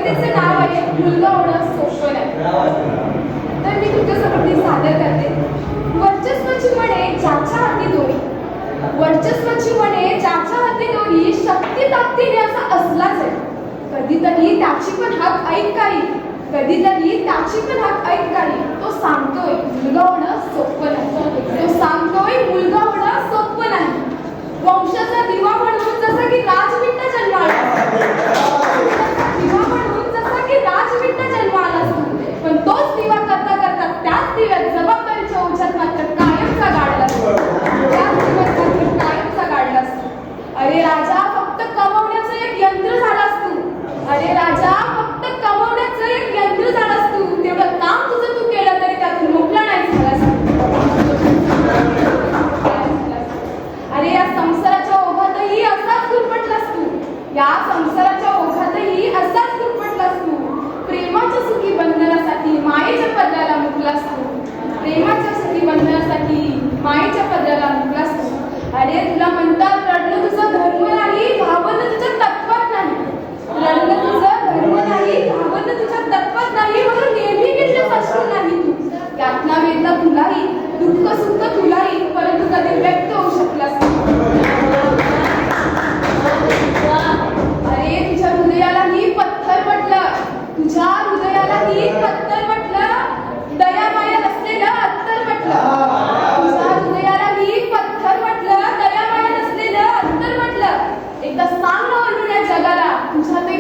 कवितेचं नाव आहे मुलगा होणं सोपं नाही. तर मी तुमच्यासमोर ती सादर करते. वर्चस्वाची म्हणे ज्याच्या हाती दोरी, वर्चस्वाची म्हणे ज्याच्या हाती दोरी, शक्ती ताकदीने असा असलाच आहे. कधीतरी त्याची पण हाक ऐक काही, कधीतरी त्याची पण हाक ऐक काही. तो सांगतोय मुलगा होणं सोपं नाही, तो सांगतोय मुलगा होणं सोपं नाही. वंशाचा दिवा म्हणून जसा की राजविट्टा जन्माला, दिवा म्हणून जसा की राजविट्टा जन्माला असतो, पण तोच दिवा करता करता त्याच दिव्यात जबाबदारीच्या ओझ्यात मात्र कायमचा गाडला असतो, त्याच दिव्यात मात्र कायमचा गाडला असतो. अरे राजा, फक्त कमवण्याचं एक यंत्र झालास तू. अरे राजा, फक्त कमवण्याचं एक यंत्र झालास तू. तेवढं काम तुझं तू केलं तरी त्यातून मोकळा नाही झालास. अरे या संसाराच्या ओघातही असाच गुरफटलास तू, या संसाराच्या ओघातही असाच गुरफटलास तू. प्रेमाच्या सुखी बंधनासाठी मायेच्या पदराला मुकलास तू, प्रेमाच्या सुखी बंधनासाठी मायेच्या पदराला मुकलास तू. अरे तुला म्हणतात रडणं तुझं धर्म नाही, भावनं तुझ्या तत्वात नाही. रडणं तुझं धर्म नाही, भावनं तुझ्या तत्वात नाही, म्हणून नेहमी गेलेच असणार नाही तू. यातना वेदना तुलाही, दुःख सुख तुलाही, परंतु कधी व्यक्त होऊ शकलास. अरे तुझ्या हृदयालाही पत्थर म्हटलं, तुझ्या हृदयालाही पत्थर म्हटलं, दया माया नसलेलं अत्तर म्हटलं. तुझ्या हृदयालाही पत्थर म्हटलं, दया माया नसलेलं अत्तर म्हटलं. एकदा सांग ना या जगाला तुझ्या ते